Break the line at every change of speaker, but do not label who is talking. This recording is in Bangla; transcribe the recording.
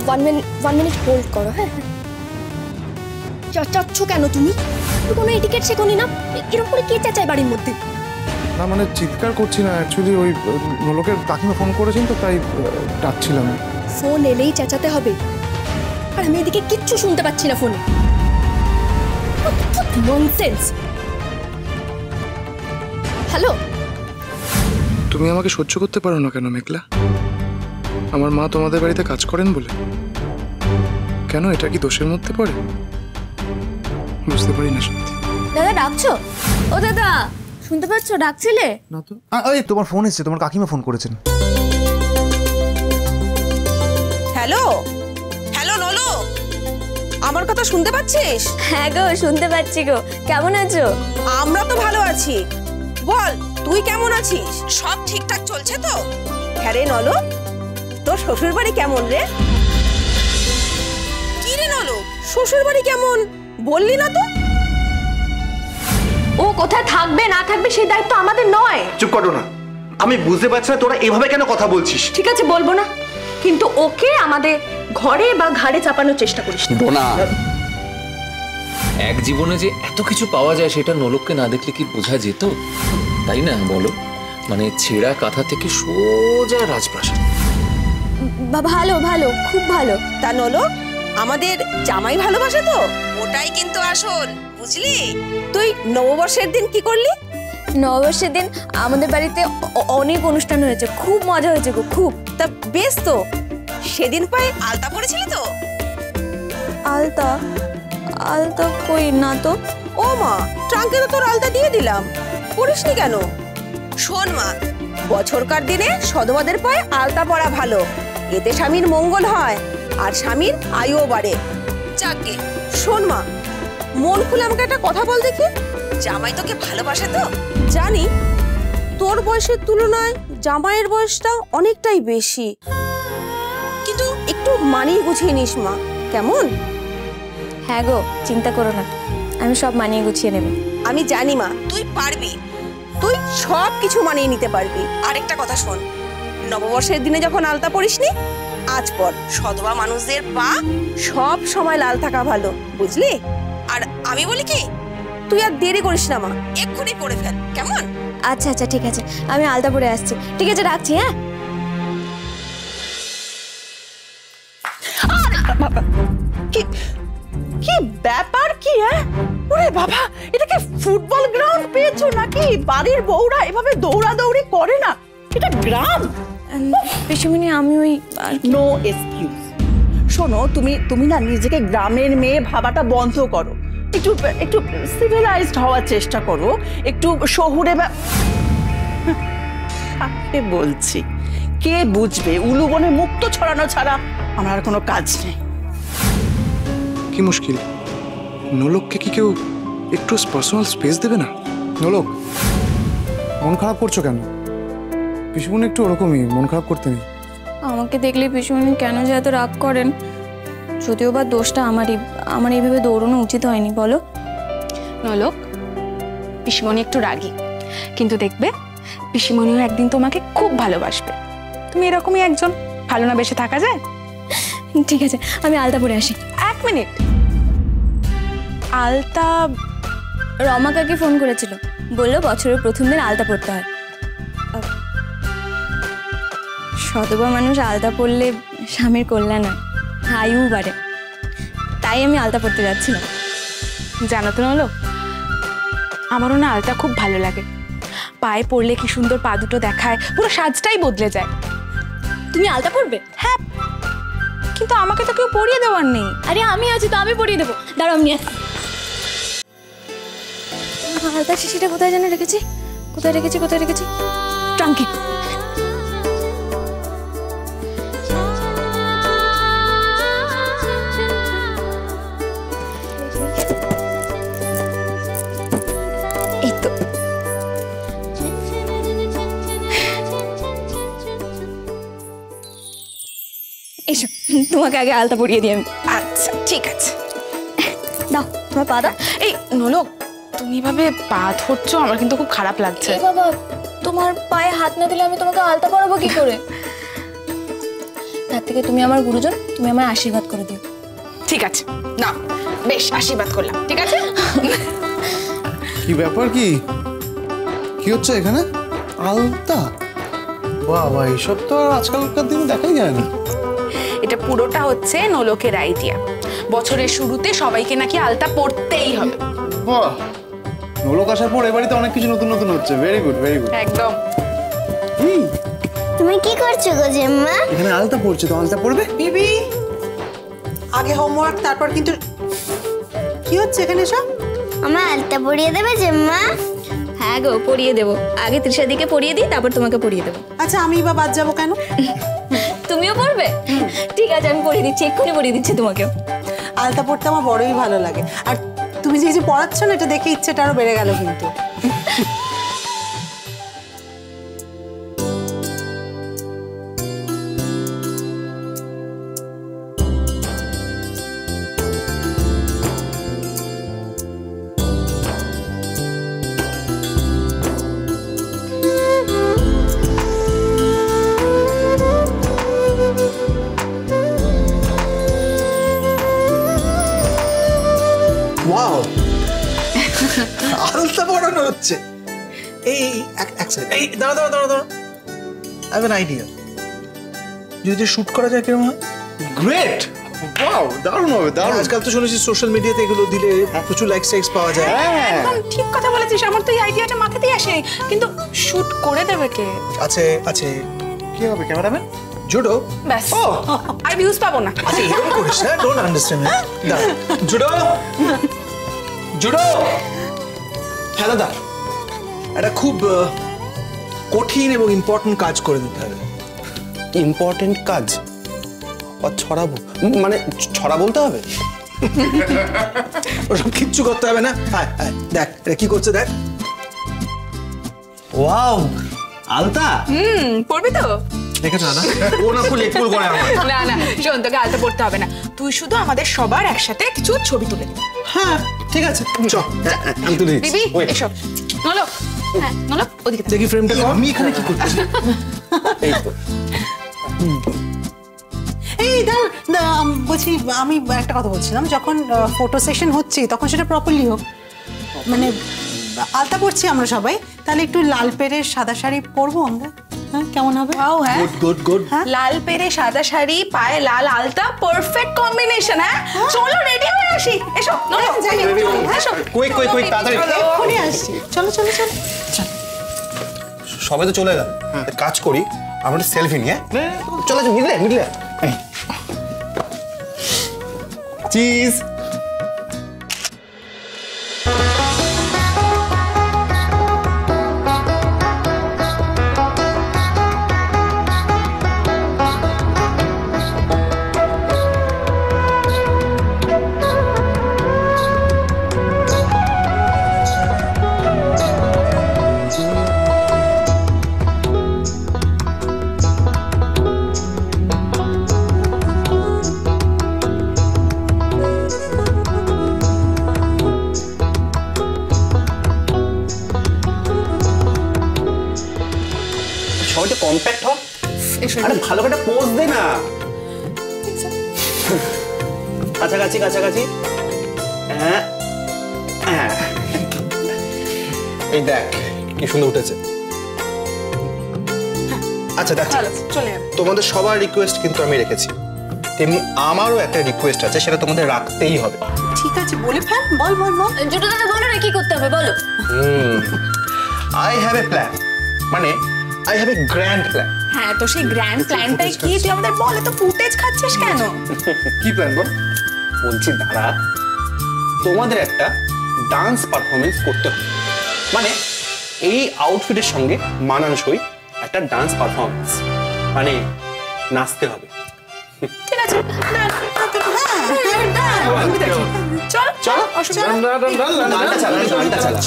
ওয়ান মিনিট হোল্ড করো। হ্যাঁ, চাচ্ছ কেন তুমি? কোনো এটিকেট শেখোনি না? এরকম করে কে চেঁচায় বাড়ির মধ্যে?
না মানে চিৎকার করছি না, অ্যাকচুয়ালি ওই নোলকের কাকিমা ফোন করেছেন তো তাই ডাকছিলাম।
ফোন এলেই চেঁচাতে হবে? আর আমি এদিকে কিচ্ছু শুনতে পাচ্ছি না ফোনে। ননসেন্স। হ্যালো,
তুমি আমাকে সহ্য করতে পারো না কেন মেঘলা? আমার মা তোমাদের বাড়িতে কাজ করেন বলে? কেন, এটা কি দোষের মধ্যে পড়ে? বুঝতে পারি না সত্যি।
দাদা ডাকছো? ও দাদা, শুনতে পাচ্ছ? ডাকছিলে
না তো। এই তোমার ফোন এসেছে, তোমার কাকিমা ফোন করেছেন।
হ্যালো হ্যালো নলো, আমার কথা শুনতে পাচ্ছিস?
হ্যাঁ গো, শুনতে পাচ্ছি গো। কেমন আছো?
আমরা তো ভালো আছি। বল তুই কেমন আছিস? সব ঠিকঠাক চলছে তো? হ্যাঁ রে নলো, তোর শ্বশুর বাড়ি কেমন রে? কি রে নলো, শ্বশুর বাড়ি কেমন বললি না তো?
ও কোথায় থাকবে না থাকবে সেই দায়িত্ব আমাদের নয়।
চুপ করো না, আমি বুঝতে পারছি না তোরা এভাবে কেন কথা বলছিস।
ঠিক আছে, বলবো না, কিন্তু ওকে আমাদের ঘরে বা ঘাড়ে চাপানোর চেষ্টা করিস না।
এক জীবনে যে এত কিছু পাওয়া যায় সেটা নোলককে না দেখলে কি বোঝা যেত? তাই না বলো? মানে ছেঁড়া কাঁথা থেকে সোজা রাজপ্রাসাদ।
ভালো ভালো, খুব ভালো।
তা নলো, আমাদের জামাই ভালোবাসে তো, ওটাই কিন্তু আসল, বুঝলি? তুই নববর্ষের দিন কি করলি?
নববর্ষের দিন আমাদের বাড়িতে অনেক অনুষ্ঠান হয়েছে, খুব মজা হয়েছে গো, খুব।
তা বেশ তো, সেদিন পায়ে আলতা পরেছিলি তো?
আলতা? আলতা কই না তো।
ও মা, ট্রাঙ্কে তো তোর আলতা দিয়ে দিলাম, পরিসনি কেন? শোন মা, বছরকার দিনে সধবাদের পায়ে আলতা পরা ভালো, এতে স্বামীর মঙ্গল হয় আর স্বামীর আয়ুও বাড়ে। যাকে শোন মা, মন খুলে আমাকে একটা কথা বল দেখি, জামাই তোকে ভালোবাসে তো? জানি তোর বয়সের তুলনায় জামাইয়ের বয়সটা অনেকটাই বেশি, কিন্তু একটু মানিয়ে গুছিয়ে নিস মা, কেমন?
হ্যাঁ গো, চিন্তা করো না, আমি সব মানিয়ে গুছিয়ে নেব।
আমি জানি মা, তুই পারবি, তুই সব কিছু মানিয়ে নিতে পারবি। আরেকটা কথা শোন, নববর্ষের দিনে যখন আলতা পরিসনি, আজ পর সধবা মানুষদের পা সব সময় লাল থাকা ভালো, বুঝলি? আর আমি বলি কি, তুই আর দেরি করিস না মা, এক্ষুনি পরে ফেল, কেমন?
আচ্ছা আচ্ছা, ঠিক আছে, আমি আলতা পরে আসছি। ঠিক আছে, রাখছি। হ্যাঁ,
কি ব্যাপার কি? ওরে বাবা, এটা কি ফুটবল গ্রাউন্ড পেয়েছো নাকি? বাড়ির বউরা এভাবে দৌড়াদৌড়ি করে না, এটা গ্রাম।
পিসিমণি, আমি ওই
নো এক্সকিউজ। শোনো, তুমি না নিজেকে গ্রামের মেয়ে ভাবাটা বন্ধ করো, একটু একটু সিভিলাইজড হওয়ার চেষ্টা করো, একটু শহুরে। বলছি, কে বুঝবে? উলুবনে মুক্ত ছড়ানো ছাড়া আমার আর কোনো কাজ নেই।
কি মুশকিল, নোলককে কি কেউ একটু পার্সোনাল স্পেস দেবে না? নোলক, মন খারাপ করছো কেন? পিসুমনি একটু ওরকমই, মন খারাপ করতে নেই।
আমাকে দেখলে পিসিমণি কেন যে এত রাগ করেন? যদিও বা দোষটা আমারই, আমার এইভাবে দৌড়ানো উচিত হয়নি, বলো?
নলক, পিসিমণি একটু রাগী, কিন্তু দেখবে পিসিমণিও একদিন তোমাকে খুব ভালোবাসবে। তুমি এরকমই একজন, ভালো না বেশে থাকা যায়?
ঠিক আছে, আমি আলতা পরে আসি।
এক মিনিট, আলতা?
রমা কাকি ফোন করেছিল, বললো বছরের প্রথম দিন আলতা পরতে হয়। সধবা মানুষ আলতা পরলে স্বামীর কল্যাণ হয়, আয়ু বাড়ে, তাই আমি আলতা পরতে যাচ্ছিলাম।
জানো তো নলক, আমারও না আলতা খুব ভালো লাগে, পায়ে পড়লে কি সুন্দর পা দুটো দেখায়, পুরো সাজটাই বদলে যায়।
তুমি আলতা পরবে?
হ্যাঁ, কিন্তু আমাকে তো কেউ পরিয়ে দেওয়ার নেই।
আরে আমি আছি তো, আমি পরিয়ে দেবো, দাঁড়াও আমি আসি। আলতা শিশিটা কোথায় যেন রেখেছি, কোথায় রেখেছি কোথায় রেখেছি? ট্রাঙ্কে। এই তো। এসো, তোমাকে আগে আলতা পরিয়ে দিই আমি।
আচ্ছা ঠিক আছে,
দাও তোমার পা দাও।
এই নলক, তুমি এভাবে পা ধরছো, আমার কিন্তু খুব খারাপ লাগছে।
বাবা, তোমার পায়ে হাত না দিলে আমি তোমাকে আলতা পরাবো কি করে? তার থেকে তুমি আমার গুরুজন, তুমি আমার আশীর্বাদ করে দিও।
ঠিক আছে, না বেশ আশীর্বাদ করলাম, ঠিক আছে।
কি ব্যাপার, কি কি হচ্ছে এখানে? আলতা? বাহ বাহ, এইসব তো আর আজকালকার দিনে দেখাই যায় না।
এটা পুরোটা হচ্ছে নোলকের আইডিয়া। বছরের শুরুতে সবাইকে নাকি আলতা পরতেই হবে।
বাহ, নোলক আসার পর এবারে তো অনেক কিছু নতুন নতুন হচ্ছে। Very good, very good.
একদম।
তুমি কি করছো গো জেম্মা?
এখানে আলতা পড়ছে, তো আলতা পড়বে।
বিবি আগে হোমওয়ার্ক, তারপর কিন্তু কি হচ্ছে এখানে সব?
আমার আলতা পরিয়ে দেবে জেম্মা?
হ্যাঁ গো, পরিয়ে দেবো। আগে তৃষাদিকে পরিয়ে দিই, তারপর তোমাকে পরিয়ে দেবো।
আচ্ছা আমি বা বাদ যাবো কেন?
তুমিও পরবে? ঠিক আছে, আমি পরিয়ে দিচ্ছি, এক্ষুনি পরিয়ে দিচ্ছি তোমাকেও।
আলতা পড়তে আমার বড়ই ভালো লাগে। আর তুমি যে পড়াচ্ছ না, এটা দেখে ইচ্ছেটা আরো বেড়ে গেল কিন্তু।
ওয়াও, আলতা পড়ানো হচ্ছে। এই এক সেকেন্ড, এই দাঁড়া দাঁড়া দাঁড়া দাঁড়া, আই হ্যাভ অ্যান আইডিয়া। যদি শুট করা যায় কিরকম হয়?
গ্রেট, ওয়াও, দারুণ হবে, দারুণ।
আজকাল তো শুনেছি সোশ্যাল মিডিয়াতে এগুলো দিলে প্রচুর লাইকস টাইকস পাওয়া যায়।
একদম ঠিক কথা বলেছিস, আমার তো এই আইডিয়াটা মাথাতেই আসেনি। কিন্তু শুট করে দেবে কে?
আছে আছে, কি হবে ক্যামেরাম্যান? জুডো।
ব্যাস, আর ভিউজ পাবো না।
আচ্ছা এরকম করিস না, ডোন্ট আন্ডারস্ট্যান্ড। দাঁড়া, জুডো জুডো। হ্যাঁ দাদা, একটা খুব কঠিন এবং ইম্পর্টেন্ট কাজ করে দিতে হবে।
ইম্পর্টেন্ট কাজ? ছড়াবো মানে ছড়া বলতে হবে?
ওসব কিচ্ছু করতে হবে না। হ্যাঁ হ্যাঁ, দেখ এটা কি করছে দেখ।
ওয়াও, আলতা
পড়বি তো?
দেখেছো দাদা, ও না খুব লেটফুল করে আমার।
না না, শোন, তোকে আলতা পড়তে হবে না। তুই শুধু আমাদের সবার একসাথে কিছু ছবি তুলে দিবি।
হ্যাঁ ঠিক আছে, চ আমি তুলে দিচ্ছি।
দিবি এসব। নলক, হ্যাঁ নলক, ওদিকে দেখ।
দেখি ফ্রেমটা কর। আমি এখানে কি করতেছি?
এই তো।
এই বলছি, আমি একটা কথা বলছিলাম, যখন ফটো সেশন হচ্ছে তখন সেটা প্রপারলি হোক। মানে আলতা পরছি আমরা সবাই, তাহলে একটু লাল পেরে সাদা শাড়ি পরবো আমরা। হ্যাঁ, কেমন হবে?
ওয়াও, হ্যাঁ,
গুড গুড গুড।
লাল পেরে সাদা শাড়ি, পায়ে লাল আলতা, পারফেক্ট কম্বিনেশন। হ্যাঁ, চলো রেডি হয়ে আসি। এসো নলক,
যাই,
এসো।
কুইক কুইক কুইক, তাড়াতাড়ি।
এক্ষুনি আসছি, চলো চলো চলো।
সবাই তো চলে গেল, কাজ করি আমরা সেলফি নিয়ে। চলে যাও, মিডলে মিডলে। চিজ। সবাই তো কম্প্যাক্ট হোক। আরে ভালো করে পোজ দে না। কাছাকাছি কাছাকাছি। হ্যাঁ হ্যাঁ, এই দেখ কি সুন্দর উঠেছে। আচ্ছা দেখ,
চলে যাবে।
তোমাদের সবার রিকোয়েস্ট কিন্তু আমি রেখেছি, তেমনি আমারও একটা রিকোয়েস্ট আছে, সেটা তোমাদের রাখতেই হবে।
ঠিক আছে, বলে ফেল, বল বল বল।
জুটো দাদা, বলো না কি করতে হবে, বলো।
আই হ্যাভ এ প্ল্যান, মানে I have a grand plan.
হ্যাঁ, তো সেই গ্র্যান্ড প্ল্যানটাই কি? তুই আমাদের বলে তো ফুটেজ খাচ্ছিস কেন?
কি প্ল্যান বল?
বলছি দাঁড়া, তোমাদের একটা ডান্স পারফরমেন্স করতে হবে, মানে এই আউটফিটের সঙ্গে মানানসই একটা ডান্স পারফরমেন্স, মানে নাচতে হবে।
ঠিক আছে, চল চল, অসুবিধা নেই।
গানটা চালা, গানটা চালা।